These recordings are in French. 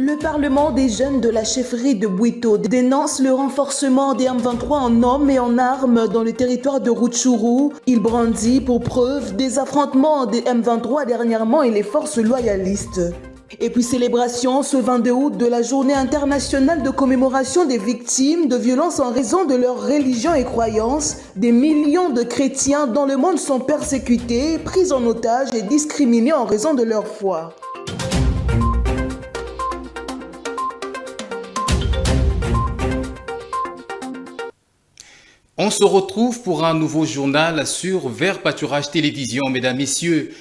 Le Parlement des jeunes de la chefferie de Bwito dénonce le renforcement des M23 en hommes et en armes dans le territoire de Rutshuru. Il brandit pour preuve des affrontements des M23 dernièrement et les forces loyalistes. Et puis célébration ce 22 août de la journée internationale de commémoration des victimes de violences en raison de leur religion et croyances. Des millions de chrétiens dans le monde sont persécutés, pris en otage et discriminés en raison de leur foi. On se retrouve pour un nouveau journal sur Vert Pâturage Télévision. Mesdames, Messieurs,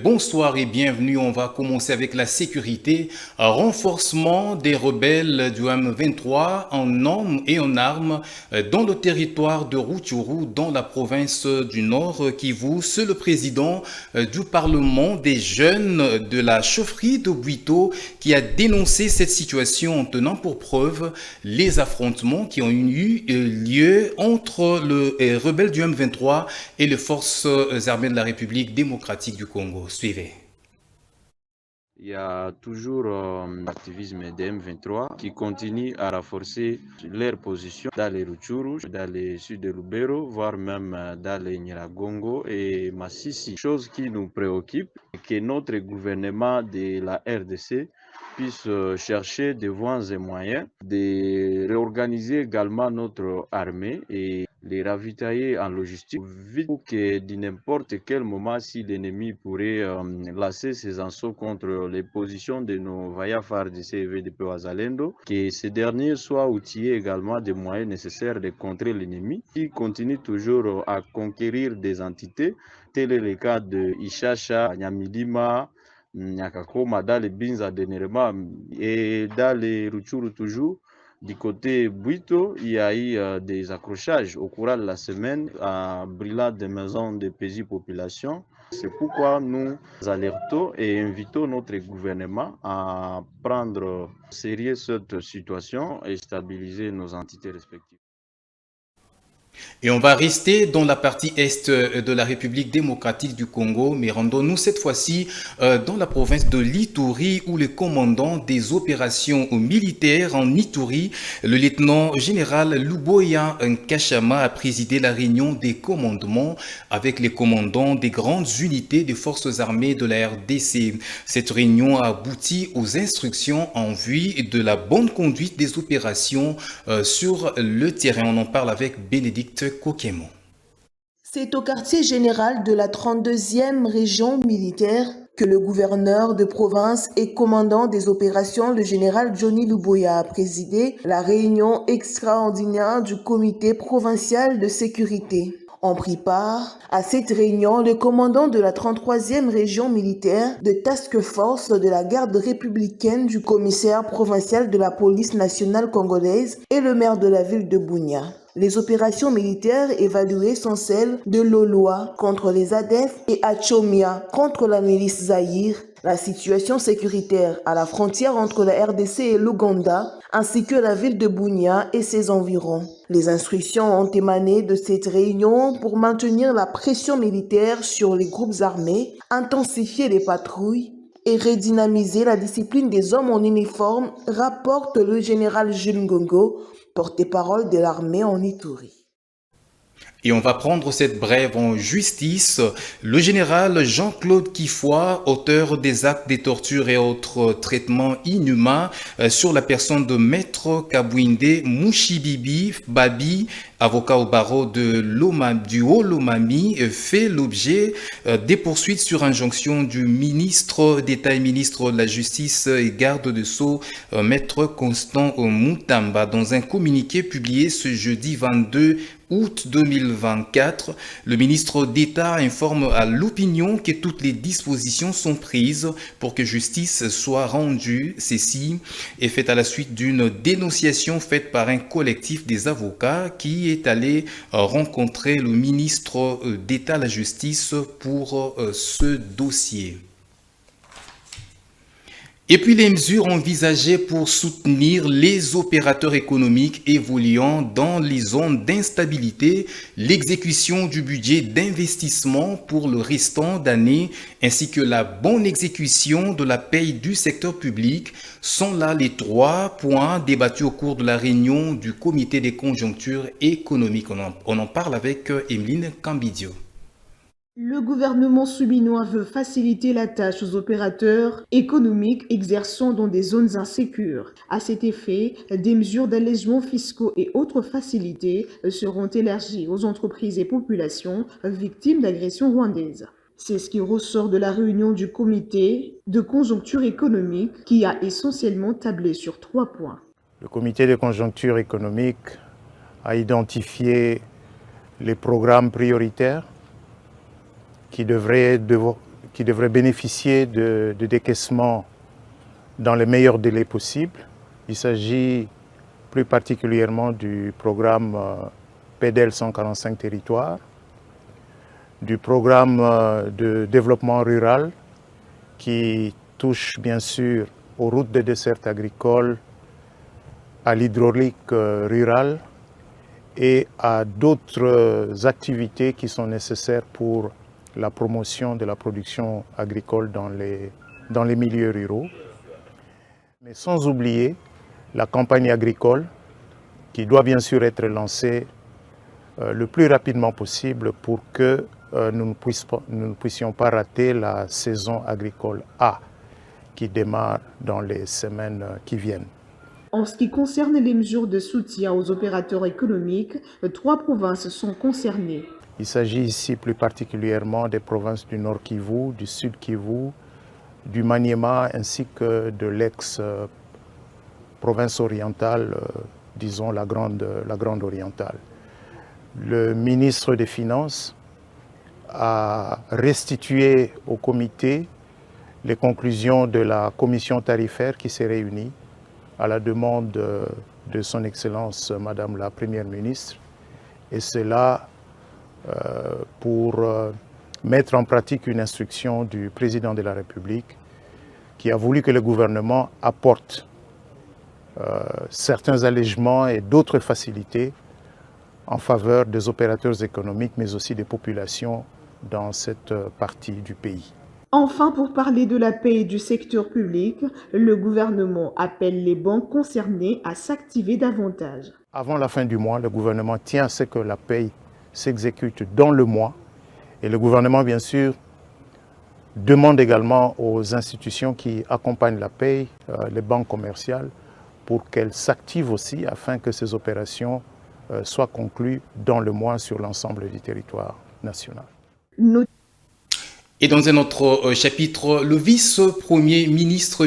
bonsoir et bienvenue. On va commencer avec la sécurité. Un renforcement des rebelles du M23 en hommes et en armes dans le territoire de Rutshuru, dans la province du Nord Kivu. C'est le président du Parlement des jeunes de la chefferie de Bwito qui a dénoncé cette situation en tenant pour preuve les affrontements qui ont eu lieu entre les rebelles du M23 et les forces armées de la République démocratique du Congo. Suivez. Il y a toujours l'activisme des M23 qui continue à renforcer leur position dans les Rutshuru, dans les sud de Lubero, voire même dans les Nyiragongo et Masisi. Chose qui nous préoccupe, que notre gouvernement de la RDC puisse chercher des voies et moyens de réorganiser également notre armée et les ravitailler en logistique, vite que de n'importe quel moment, si l'ennemi pourrait lancer ses assauts contre les positions de nos vaillants FARDC et VDP Wazalendo, que ces derniers soient outillés également des moyens nécessaires de contrer l'ennemi, qui continue toujours à conquérir des entités. Tel est le cas de Ishasha, Nyamilima, Nyakakoma, dans les Binza de Nerema et dans les Rutshuru toujours. Du côté Bwito, il y a eu des accrochages au cours de la semaine à brûlant des maisons de paisibles populations. C'est pourquoi nous alertons et invitons notre gouvernement à prendre au sérieux cette situation et stabiliser nos entités respectives. Et on va rester dans la partie est de la République démocratique du Congo, mais rendons-nous cette fois-ci dans la province de l'Ituri où le commandant des opérations militaires en Ituri, le lieutenant général Luboya Nkashama, a présidé la réunion des commandements avec les commandants des grandes unités des forces armées de la RDC. Cette réunion a abouti aux instructions en vue de la bonne conduite des opérations sur le terrain. On en parle avec Bénédicte Kokemo. C'est au quartier général de la 32e région militaire que le gouverneur de province et commandant des opérations, le général Johnny Luboya, a présidé la réunion extraordinaire du comité provincial de sécurité. On prit part à cette réunion le commandant de la 33e région militaire de Task Force de la garde républicaine du commissaire provincial de la police nationale congolaise et le maire de la ville de Bunia. Les opérations militaires évaluées sont celles de Loloa contre les ADF et Achomia contre la milice Zaïre, la situation sécuritaire à la frontière entre la RDC et l'Ouganda, ainsi que la ville de Bunia et ses environs. Les instructions ont émané de cette réunion pour maintenir la pression militaire sur les groupes armés, intensifier les patrouilles et redynamiser la discipline des hommes en uniforme, rapporte le général Jules Ngongo, porte-parole de l'armée en Ituri. Et on va prendre cette brève en justice. Le général Jean-Claude Kifoy, auteur des actes de torture et autres traitements inhumains sur la personne de Maître Kabwinde Mouchibibi Babi, avocat au barreau du Haut-Lomami, fait l'objet des poursuites sur injonction du ministre d'État et ministre de la Justice et garde de Sceaux, Maître Constant Moutamba. Dans un communiqué publié ce jeudi 22 août 2024, le ministre d'État informe à l'opinion que toutes les dispositions sont prises pour que justice soit rendue. Ceci est fait à la suite d'une dénonciation faite par un collectif des avocats qui est allé rencontrer le ministre d'État à la Justice pour ce dossier. Et puis les mesures envisagées pour soutenir les opérateurs économiques évoluant dans les zones d'instabilité, l'exécution du budget d'investissement pour le restant d'année ainsi que la bonne exécution de la paye du secteur public sont là les 3 points débattus au cours de la réunion du comité des conjonctures économiques. On en parle avec Emeline Cambidio. Le gouvernement soubinois veut faciliter la tâche aux opérateurs économiques exerçant dans des zones insécures. À cet effet, des mesures d'allègement fiscaux et autres facilités seront élargies aux entreprises et populations victimes d'agressions rwandaises. C'est ce qui ressort de la réunion du comité de conjoncture économique qui a essentiellement tablé sur 3 points. Le comité de conjoncture économique a identifié les programmes prioritaires qui devraient bénéficier de décaissement dans les meilleurs délais possibles. Il s'agit plus particulièrement du programme PEDEL 145 territoires, du programme de développement rural qui touche bien sûr aux routes de desserte agricole, à l'hydraulique rurale et à d'autres activités qui sont nécessaires pour la promotion de la production agricole dans les milieux ruraux. Mais sans oublier la campagne agricole qui doit bien sûr être lancée le plus rapidement possible pour que nous ne puissions pas rater la saison agricole A qui démarre dans les semaines qui viennent. En ce qui concerne les mesures de soutien aux opérateurs économiques, 3 provinces sont concernées. Il s'agit ici plus particulièrement des provinces du Nord Kivu, du Sud Kivu, du Maniema ainsi que de l'ex-province orientale, disons la grande orientale. Le ministre des Finances a restitué au comité les conclusions de la commission tarifaire qui s'est réunie à la demande de son Excellence Madame la Première ministre, et cela pour mettre en pratique une instruction du président de la République qui a voulu que le gouvernement apporte certains allègements et d'autres facilités en faveur des opérateurs économiques mais aussi des populations dans cette partie du pays. Enfin, pour parler de la paie du secteur public, le gouvernement appelle les banques concernées à s'activer davantage. Avant la fin du mois, le gouvernement tient à ce que la paie s'exécute dans le mois et le gouvernement, bien sûr, demande également aux institutions qui accompagnent la paie, les banques commerciales, pour qu'elles s'activent aussi afin que ces opérations soient conclues dans le mois sur l'ensemble du territoire national. Et dans un autre chapitre, le vice-premier ministre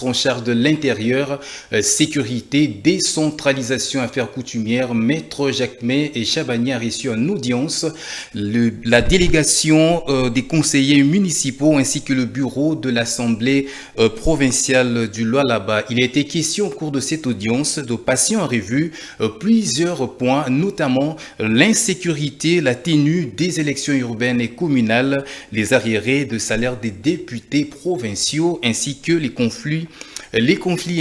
en charge de l'Intérieur, Sécurité, Décentralisation, Affaires coutumières, Maître Jacquemet et Chabani a reçu en audience la délégation des conseillers municipaux ainsi que le bureau de l'Assemblée provinciale du Lualaba. Il a été question au cours de cette audience de passer en revue plusieurs points, notamment l'insécurité, la tenue des élections urbaines et communales, les arriérés de salaire des députés provinciaux ainsi que les conflits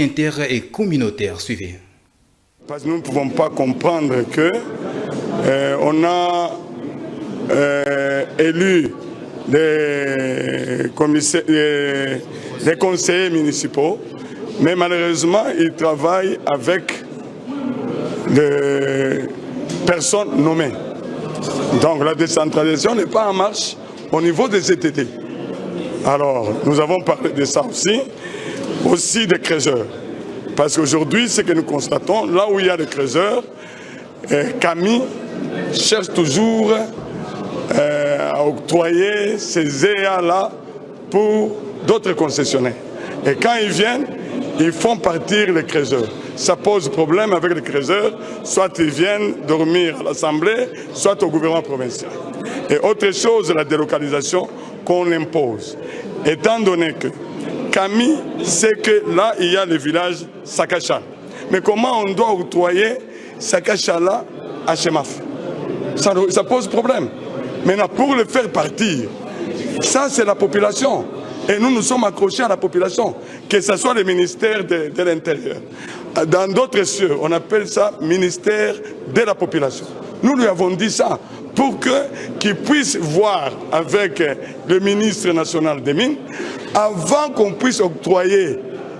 inter- et communautaires. Suivez. Parce que nous ne pouvons pas comprendre que on a élu des conseillers municipaux, mais malheureusement ils travaillent avec des personnes nommées. Donc la décentralisation n'est pas en marche au niveau des CTT. Alors, nous avons parlé de ça aussi des creuseurs. Parce qu'aujourd'hui, ce que nous constatons, là où il y a des creuseurs, Camille cherche toujours à octroyer ces EA-là pour d'autres concessionnaires. Et quand ils viennent, ils font partir les creuseurs. Ça pose problème avec les creuseurs, soit ils viennent dormir à l'Assemblée, soit au gouvernement provincial. Et autre chose, la délocalisation qu'on impose. Étant donné que Camille sait que là, il y a le village Sakacha. Mais comment on doit octroyer Sakacha-là à Chemaf? Ça pose problème. Maintenant, pour le faire partir, ça c'est la population. Et nous nous sommes accrochés à la population, que ce soit le ministère de l'Intérieur. Dans d'autres cieux, on appelle ça ministère de la population. Nous lui avons dit ça pour qu'il puisse voir avec le ministre national des Mines, avant qu'on puisse octroyer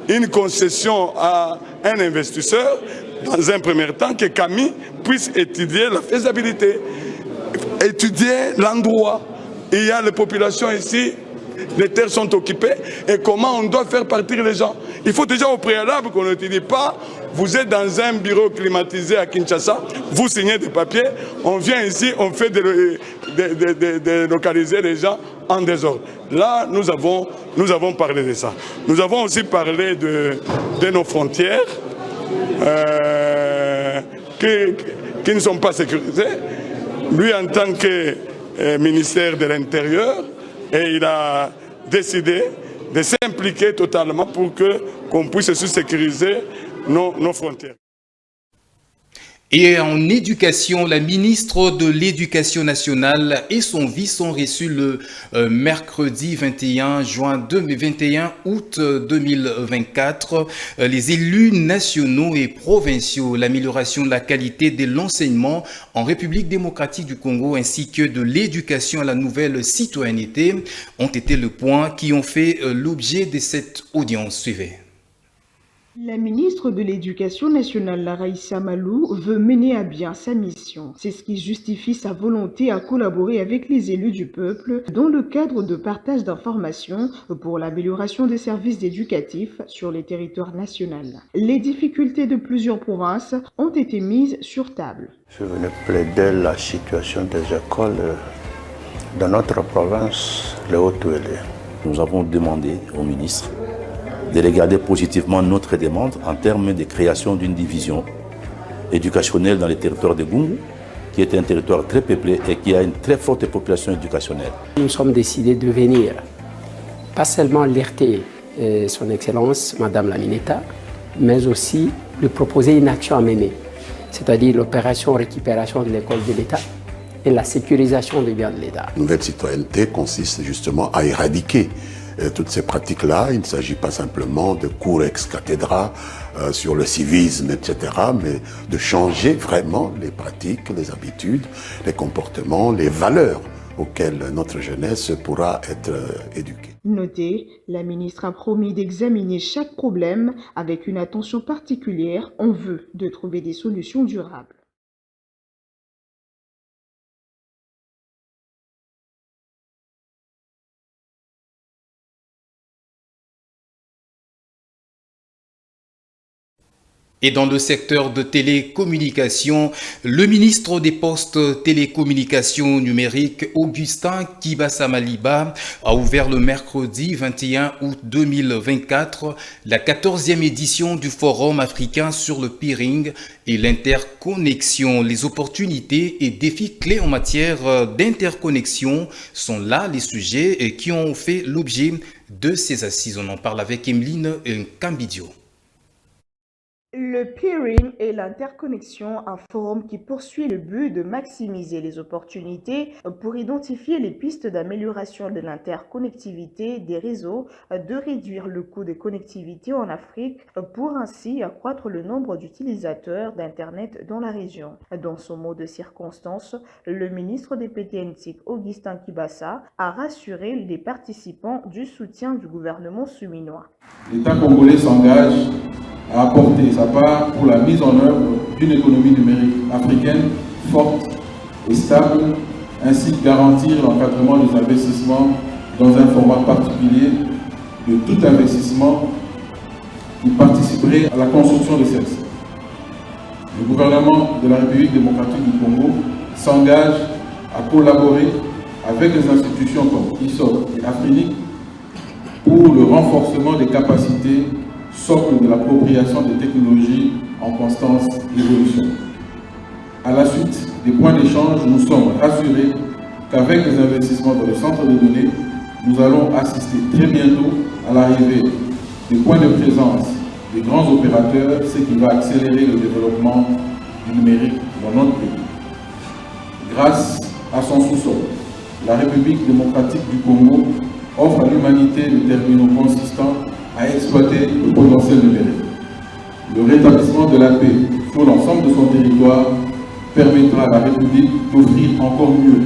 une concession à un investisseur, dans un premier temps, que Camille puisse étudier la faisabilité, étudier l'endroit. Il y a les populations ici, les terres sont occupées, et comment on doit faire partir les gens. Il faut déjà au préalable qu'on ne dit pas, vous êtes dans un bureau climatisé à Kinshasa, vous signez des papiers, on vient ici, on fait délocaliser les gens en désordre. Là, nous avons parlé de ça. Nous avons aussi parlé de nos frontières qui ne sont pas sécurisées. Lui, en tant que ministère de l'Intérieur, et il a décidé de s'impliquer totalement pour qu'on puisse sécuriser nos frontières. Et en éducation, la ministre de l'Éducation nationale et son vice ont reçu le mercredi 21 août 2024 les élus nationaux et provinciaux, l'amélioration de la qualité de l'enseignement en République démocratique du Congo ainsi que de l'éducation à la nouvelle citoyenneté ont été le point qui ont fait l'objet de cette audience. Suivez. La ministre de l'Éducation nationale, Raïssa Malou, veut mener à bien sa mission. C'est ce qui justifie sa volonté à collaborer avec les élus du peuple dans le cadre de partage d'informations pour l'amélioration des services éducatifs sur les territoires nationaux. Les difficultés de plusieurs provinces ont été mises sur table. Je venais plaider la situation des écoles dans notre province, le Haut-Touélé. Nous avons demandé au ministre de regarder positivement notre demande en termes de création d'une division éducationnelle dans le territoire de Gungu, qui est un territoire très peuplé et qui a une très forte population éducationnelle. Nous sommes décidés de venir, pas seulement alerter son Excellence, Madame la Mineta, mais aussi lui proposer une action à mener, c'est-à-dire l'opération récupération de l'école de l'État et la sécurisation des biens de l'État. La nouvelle citoyenneté consiste justement à éradiquer toutes ces pratiques-là. Il ne s'agit pas simplement de cours ex-cathédra sur le civisme, etc., mais de changer vraiment les pratiques, les habitudes, les comportements, les valeurs auxquelles notre jeunesse pourra être éduquée. Notez, la ministre a promis d'examiner chaque problème avec une attention particulière en vue de trouver des solutions durables. Et dans le secteur de télécommunications, le ministre des Postes, Télécommunications numériques, Augustin Kibasa Maliba, a ouvert le mercredi 21 août 2024 la 14e édition du Forum africain sur le peering et l'interconnexion. Les opportunités et défis clés en matière d'interconnexion sont là les sujets qui ont fait l'objet de ces assises. On en parle avec Emeline Cambidio. Le peering et l'interconnexion, un forum qui poursuit le but de maximiser les opportunités pour identifier les pistes d'amélioration de l'interconnectivité des réseaux, de réduire le coût de connectivité en Afrique pour ainsi accroître le nombre d'utilisateurs d'Internet dans la région. Dans son mot de circonstance, le ministre des PTNTIC, Augustin Kibasa, a rassuré les participants du soutien du gouvernement souminois. L'État congolais s'engage à apporter sa part pour la mise en œuvre d'une économie numérique africaine forte et stable, ainsi que garantir l'encadrement des investissements dans un format particulier de tout investissement qui participerait à la construction de celle-ci. Le gouvernement de la République démocratique du Congo s'engage à collaborer avec les institutions comme ISOC et Afrinic pour le renforcement des capacités socle de l'appropriation des technologies en constante évolution. À la suite des points d'échange, nous sommes rassurés qu'avec les investissements dans le centre de données, nous allons assister très bientôt à l'arrivée des points de présence des grands opérateurs, ce qui va accélérer le développement du numérique dans notre pays. Grâce à son sous-sol, la République démocratique du Congo offre à l'humanité des terminaux consistants à exploiter le potentiel numérique. Le rétablissement de la paix sur l'ensemble de son territoire permettra à la République d'offrir encore mieux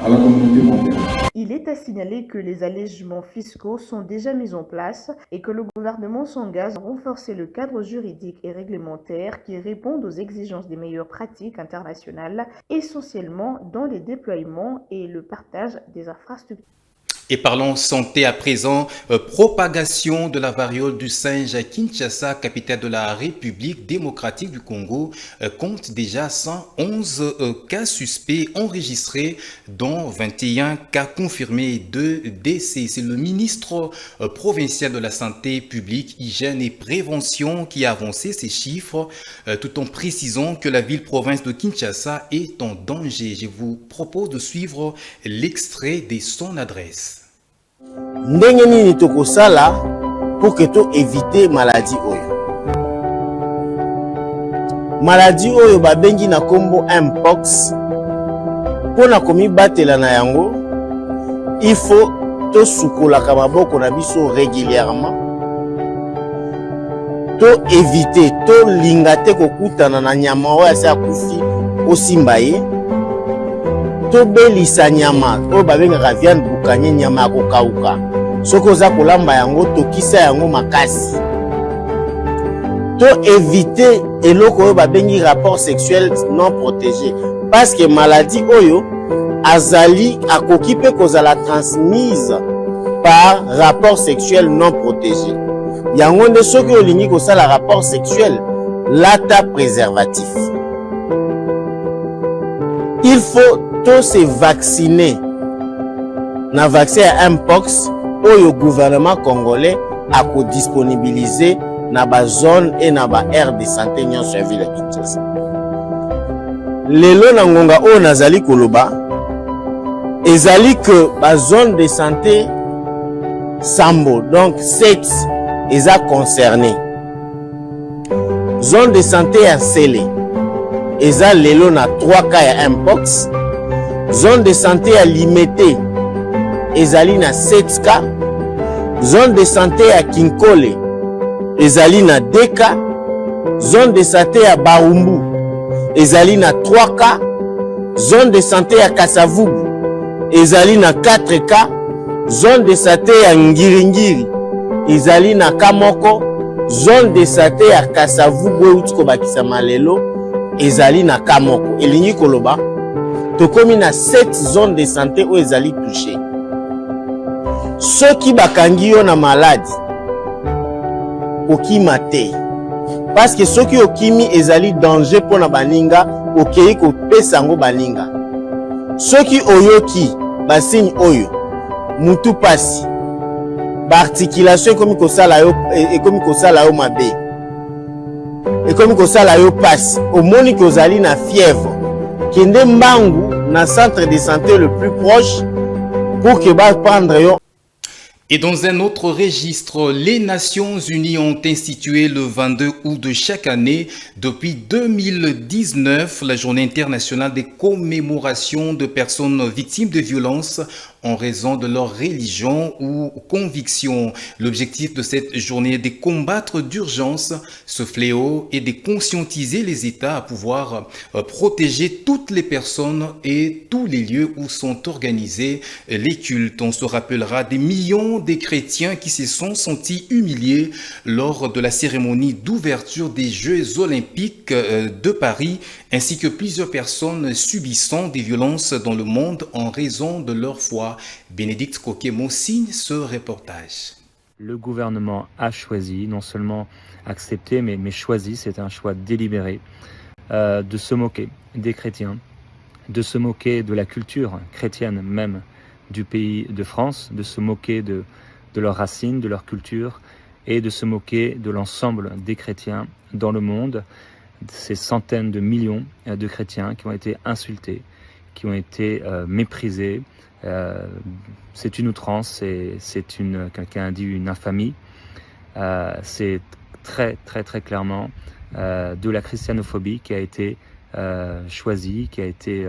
à la communauté mondiale. Il est à signaler que les allègements fiscaux sont déjà mis en place et que le gouvernement s'engage à renforcer le cadre juridique et réglementaire qui répondent aux exigences des meilleures pratiques internationales, essentiellement dans les déploiements et le partage des infrastructures. Et parlons santé à présent, propagation de la variole du singe à Kinshasa, capitale de la République démocratique du Congo, compte déjà 111 cas suspects enregistrés, dont 21 cas confirmés et 2 décès. C'est le ministre provincial de la Santé publique, Hygiène et Prévention qui a avancé ces chiffres, tout en précisant que la ville-province de Kinshasa est en danger. Je vous propose de suivre l'extrait de son adresse. Ndenge nini tokosala pour que to éviter maladie oyo. Maladie oyo babengi na kombo mpox. Pona komibatela na yango, il faut to sukolaka maboko na biso régulièrement. To éviter to lingate kokutana na nyama oyo asa kufi osimba ye. To belisa nyama oyo babengaka viande bukanye nyama ya kokauka. Soko za kolamba yango tokisa yango makasi. To éviter eloko oyo babengi rapport sexuel non protégé parce que maladie oyo azali akoki pe kozala transmise par rapport sexuel non protégé. Yango nde soki olingi kosala rapport sexuel lata préservatif. Il faut tous se vacciner. Na vaccin à mpox oyo gouvernement congolais a disponibilisé na ba zone et na ba aire de santé nyonso ya ville Kinshasa. Lelo na ngonga oyo nazali koloba ezali que ba zone de santé sambo donc 7 eza concerné. Zone de santé ya Sele eza lelo na 3 cas ya mpox. Zone de santé à Limete ezali na 7 cas. Zone de santé à Kinkole ezali na 2 cas. Zone de santé à Barumbu ezali na 3 cas. Zone de santé à Kasavubu ezali na 4 cas. Zone de santé à Ngiringiri ezali na Kamoko. Zone de santé à Kasavubu utiko bakisa malelo ezali na Kamoko. Elingi koloba tokomi na 7 zones de santé où ezali touché. Ceux qui bakangi yo na maladie okima te parce que ceux qui okimi ezali danger pour na baninga okei ko pesa ngo baninga. Ceux qui oyoki basigne oyo mutu pasi ba articulation comme kosala yo et comme kosala yo mabe et comme kosala yo pasi omoni ko zali na fièvre kende mbangu na centre de santé le plus proche pour que ba prendre yo. Et dans un autre registre, les Nations Unies ont institué le 22 août de chaque année, depuis 2019, la journée internationale des commémorations de personnes victimes de violences en raison de leur religion ou conviction. L'objectif de cette journée est de combattre d'urgence ce fléau et de conscientiser les États à pouvoir protéger toutes les personnes et tous les lieux où sont organisés les cultes. On se rappellera des millions de chrétiens qui se sont sentis humiliés lors de la cérémonie d'ouverture des Jeux Olympiques de Paris, ainsi que plusieurs personnes subissant des violences dans le monde en raison de leur foi. Bénédicte Kokemo signe ce reportage. Le gouvernement a choisi, non seulement accepté, mais choisi, c'est un choix délibéré, de se moquer des chrétiens, de se moquer de la culture chrétienne même du pays de France, de se moquer de leurs racines, de leur culture, et de se moquer de l'ensemble des chrétiens dans le monde, ces centaines de millions de chrétiens qui ont été insultés, qui ont été méprisés. C'est une outrance, c'est une, quelqu'un a dit une infamie. C'est très clairement de la christianophobie qui a été choisie, qui a été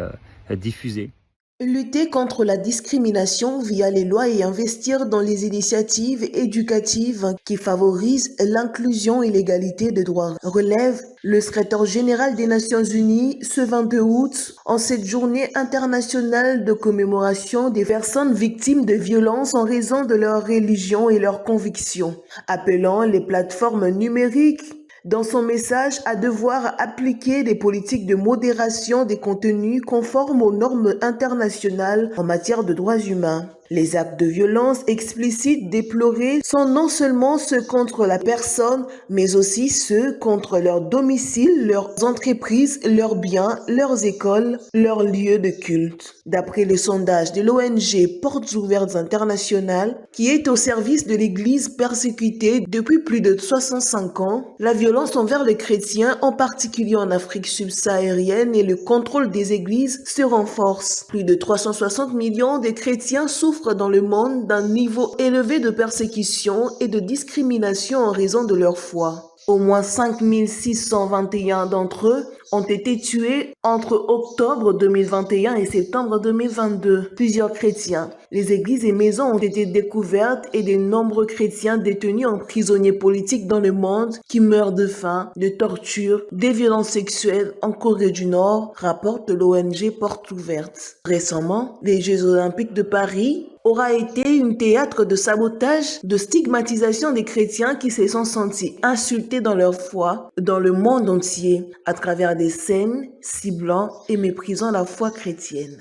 diffusée. Lutter contre la discrimination via les lois et investir dans les initiatives éducatives qui favorisent l'inclusion et l'égalité de droits, relève le secrétaire général des Nations Unies ce 22 août en cette journée internationale de commémoration des personnes victimes de violences en raison de leur religion et leurs convictions, appelant les plateformes numériques dans son message à devoir appliquer des politiques de modération des contenus conformes aux normes internationales en matière de droits humains. Les actes de violence explicites déplorés sont non seulement ceux contre la personne, mais aussi ceux contre leur domicile, leurs entreprises, leurs biens, leurs écoles, leurs lieux de culte. D'après le sondage de l'ONG Portes Ouvertes Internationales, qui est au service de l'Église persécutée depuis plus de 65 ans, la violence envers les chrétiens, en particulier en Afrique subsaharienne, et le contrôle des églises se renforcent. Plus de 360 millions de chrétiens souffrent dans le monde d'un niveau élevé de persécution et de discrimination en raison de leur foi. Au moins 5621 d'entre eux ont été tués entre octobre 2021 et septembre 2022. Plusieurs chrétiens, les églises et maisons ont été découvertes et de nombreux chrétiens détenus en prisonniers politiques dans le monde qui meurent de faim, de torture, des violences sexuelles en Corée du Nord, rapporte l'ONG Portes Ouvertes. Récemment, les Jeux Olympiques de Paris aura été un théâtre de sabotage, de stigmatisation des chrétiens qui se sont sentis insultés dans leur foi dans le monde entier à travers des scènes ciblant et méprisant la foi chrétienne.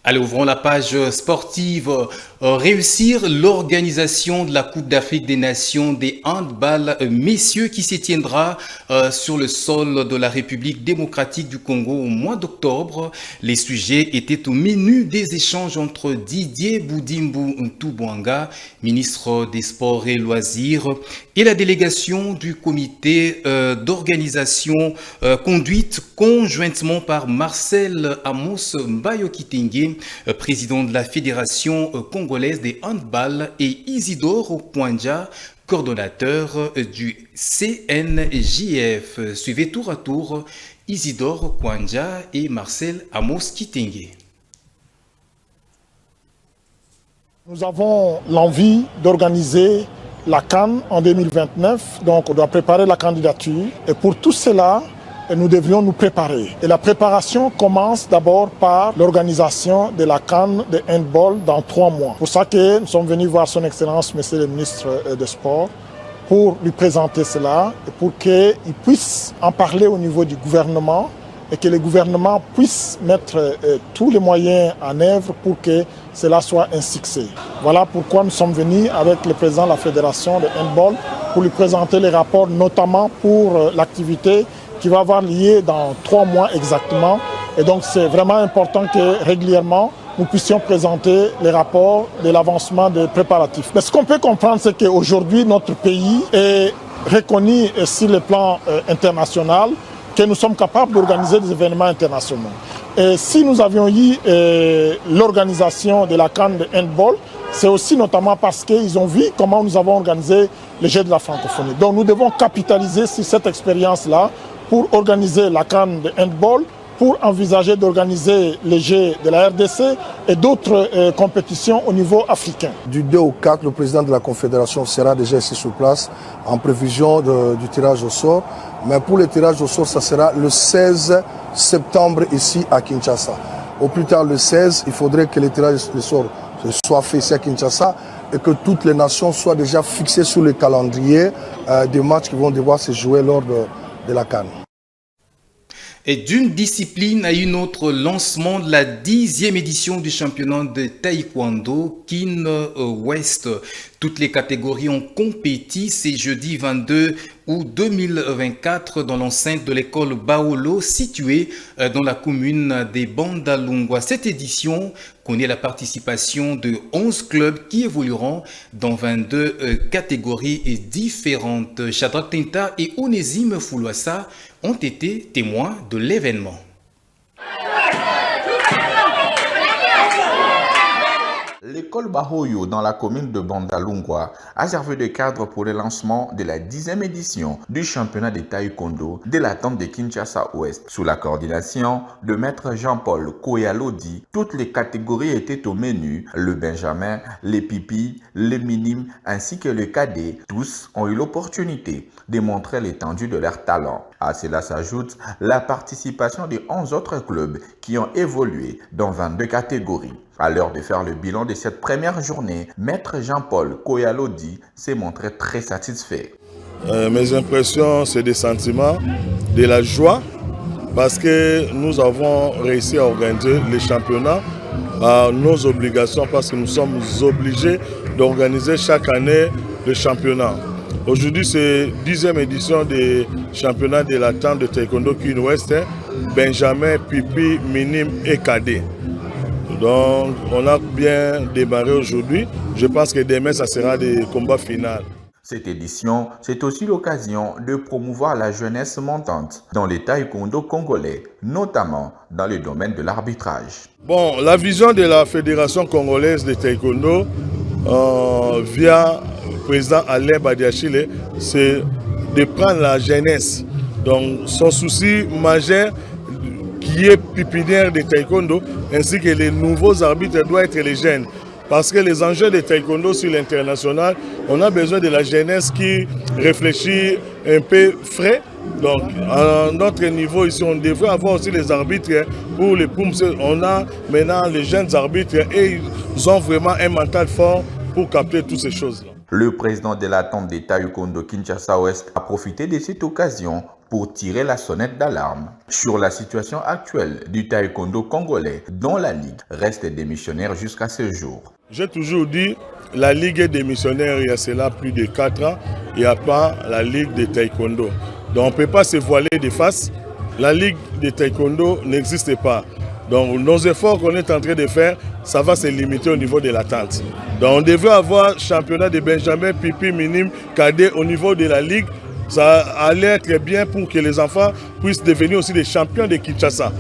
Allez, ouvrons la page sportive. Réussir l'organisation de la Coupe d'Afrique des Nations des handball messieurs qui se tiendra sur le sol de la République démocratique du Congo au mois d'octobre. Les sujets étaient au menu des échanges entre Didier Boudimbu Ntubwanga, ministre des Sports et Loisirs, et la délégation du comité d'organisation conduite conjointement par Marcel Amos Mbayo-Kitenge, président de la Fédération congolaise des handball, et Isidore Kwanja, coordonnateur du CNJF. Suivez tour à tour Isidore Kwanja et Marcel Amos Kitenge. Nous avons l'envie d'organiser la CAN en 2029, donc on doit préparer la candidature, et pour tout cela, nous devions nous préparer. Et la préparation commence d'abord par l'organisation de la CAN de handball dans 3 mois. C'est pour ça que nous sommes venus voir son Excellence, Monsieur le ministre des Sports, pour lui présenter cela et pour qu'il puisse en parler au niveau du gouvernement et que le gouvernement puisse mettre tous les moyens en œuvre pour que cela soit un succès. Voilà pourquoi nous sommes venus avec le président de la Fédération de handball pour lui présenter les rapports, notamment pour l'activité qui va avoir lieu dans 3 mois exactement. Et donc c'est vraiment important que régulièrement nous puissions présenter les rapports de l'avancement des préparatifs. Mais ce qu'on peut comprendre, c'est qu'aujourd'hui notre pays est reconnu sur le plan international, que nous sommes capables d'organiser des événements internationaux. Et si nous avions eu l'organisation de la CAN de handball, c'est aussi notamment parce qu'ils ont vu comment nous avons organisé les Jeux de la francophonie. Donc nous devons capitaliser sur cette expérience-là pour organiser la CAN de handball, pour envisager d'organiser les Jeux de la RDC et d'autres compétitions au niveau africain. Du 2 au 4, le président de la Confédération sera déjà ici sur place en prévision du tirage au sort. Mais pour le tirage au sort, ça sera le 16 septembre ici à Kinshasa. Au plus tard le 16, il faudrait que le tirage au sort soit fait ici à Kinshasa et que toutes les nations soient déjà fixées sur le calendrier des matchs qui vont devoir se jouer lors de la CAN. Et d'une discipline à une autre, lancement de la 10e édition du championnat de taekwondo Kin West. Toutes les catégories ont compéti ce jeudi 22 août 2024 dans l'enceinte de l'école Baolo située dans la commune des Bandalungwa. Cette édition connaît la participation de 11 clubs qui évolueront dans 22 catégories différentes. Shadrach Tenta et Onésime Foulouassa ont été témoins de l'événement. L'école Bahoyo dans la commune de Bandalungwa a servi de cadre pour le lancement de la 10e édition du championnat de taekwondo de l'attente de Kinshasa-Ouest. Sous la coordination de maître Jean-Paul Koyalodi, toutes les catégories étaient au menu, le benjamin, les pipis, les minimes ainsi que le cadet. Tous ont eu l'opportunité de montrer l'étendue de leur talent. À cela s'ajoute la participation de 11 autres clubs qui ont évolué dans 22 catégories. À l'heure de faire le bilan de cette première journée, maître Jean-Paul Koyalodi s'est montré très satisfait. Mes impressions, c'est des sentiments, de la joie, parce que nous avons réussi à organiser les championnats à nos obligations, parce que nous sommes obligés d'organiser chaque année le championnat. Aujourd'hui, c'est 10e édition des championnats de l'attente de taekwondo Kin-Ouest, benjamin, pipi, minime et cadet. Donc, on a bien démarré aujourd'hui. Je pense que demain, ça sera des combats finaux. Cette édition, c'est aussi l'occasion de promouvoir la jeunesse montante dans les taekwondo congolais, notamment dans le domaine de l'arbitrage. Bon, la vision de la Fédération congolaise de taekwondo, via le président Alain Badiachile, c'est de prendre la jeunesse. Donc, son souci majeur, qui est pépinière de taekwondo, ainsi que les nouveaux arbitres doivent être les jeunes. Parce que les enjeux de taekwondo sur l'international, on a besoin de la jeunesse qui réfléchit un peu frais. Donc, à notre niveau ici, on devrait avoir aussi les arbitres pour les poums. On a maintenant les jeunes arbitres et ils ont vraiment un mental fort pour capter toutes ces choses-là. Le président de l'attente des taekwondo Kinshasa-Ouest a profité de cette occasion pour tirer la sonnette d'alarme sur la situation actuelle du taekwondo congolais, dont la Ligue reste démissionnaire jusqu'à ce jour. J'ai toujours dit, la Ligue est démissionnaire il y a cela plus de 4 ans. Il n'y a pas la Ligue de taekwondo. Donc on ne peut pas se voiler de face. La Ligue de taekwondo n'existe pas. Donc nos efforts qu'on est en train de faire, ça va se limiter au niveau de l'attente. Donc on devrait avoir championnat de benjamin, pipi, minime, cadet au niveau de la Ligue. Ça allait être bien pour que les enfants puissent devenir aussi des champions de Kinshasa.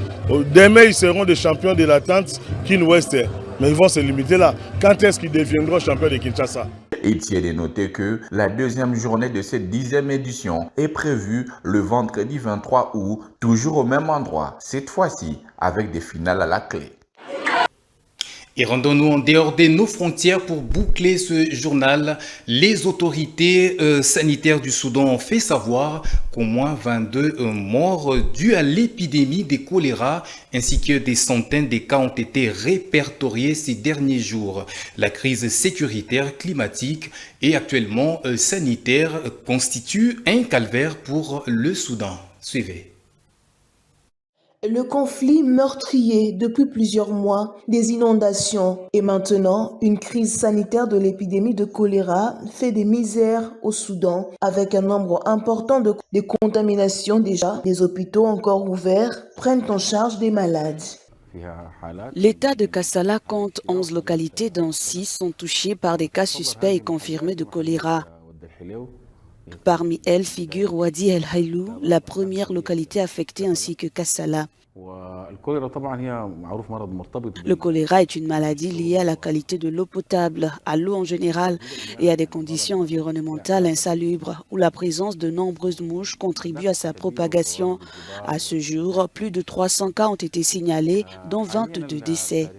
Demain, ils seront des champions de l'attente Kin-Ouest. Mais ils vont se limiter là. Quand est-ce qu'ils deviendront champions de Kinshasa? Il tient de noter que la deuxième journée de cette 10e édition est prévue le vendredi 23 août, toujours au même endroit, cette fois-ci avec des finales à la clé. Et rendons-nous en dehors de nos frontières pour boucler ce journal. Les autorités sanitaires du Soudan ont fait savoir qu'au moins 22 morts dus à l'épidémie de choléra ainsi que des centaines de cas ont été répertoriés ces derniers jours. La crise sécuritaire, climatique et actuellement sanitaire constitue un calvaire pour le Soudan. Suivez. Le conflit meurtrier depuis plusieurs mois, des inondations et maintenant une crise sanitaire de l'épidémie de choléra fait des misères au Soudan avec un nombre important de contaminations déjà. Les hôpitaux encore ouverts prennent en charge des malades. L'État de Kassala compte 11 localités dont 6 sont touchées par des cas suspects et confirmés de choléra. Parmi elles figure Wadi El Hailou, la première localité affectée ainsi que Kassala. Le choléra est une maladie liée à la qualité de l'eau potable, à l'eau en général et à des conditions environnementales insalubres où la présence de nombreuses mouches contribue à sa propagation. À ce jour, plus de 300 cas ont été signalés, dont 22 décès.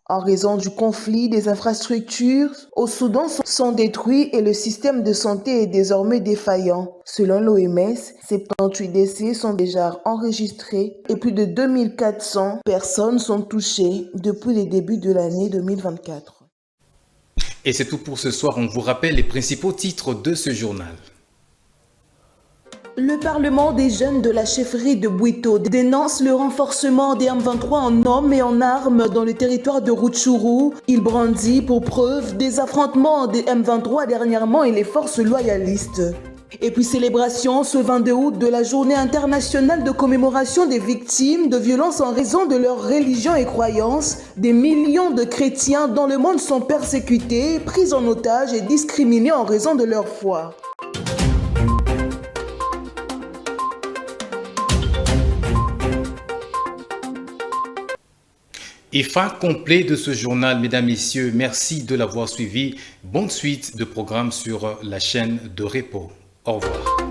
En raison du conflit, des infrastructures au Soudan sont détruites et le système de santé est désormais défaillant. Selon l'OMS, 78 décès sont déjà enregistrés et plus de 2400 personnes sont touchées depuis le début de l'année 2024. Et c'est tout pour ce soir. On vous rappelle les principaux titres de ce journal. Le Parlement des jeunes de la chefferie de Bouito dénonce le renforcement des M23 en hommes et en armes dans le territoire de Rutshuru. Il brandit pour preuve des affrontements des M23 dernièrement et les forces loyalistes. Et puis célébration ce 22 août de la journée internationale de commémoration des victimes de violences en raison de leur religion et croyances. Des millions de chrétiens dans le monde sont persécutés, pris en otage et discriminés en raison de leur foi. Et fin complet de ce journal, mesdames, messieurs. Merci de l'avoir suivi. Bonne suite de programmes sur la chaîne de Repos. Au revoir.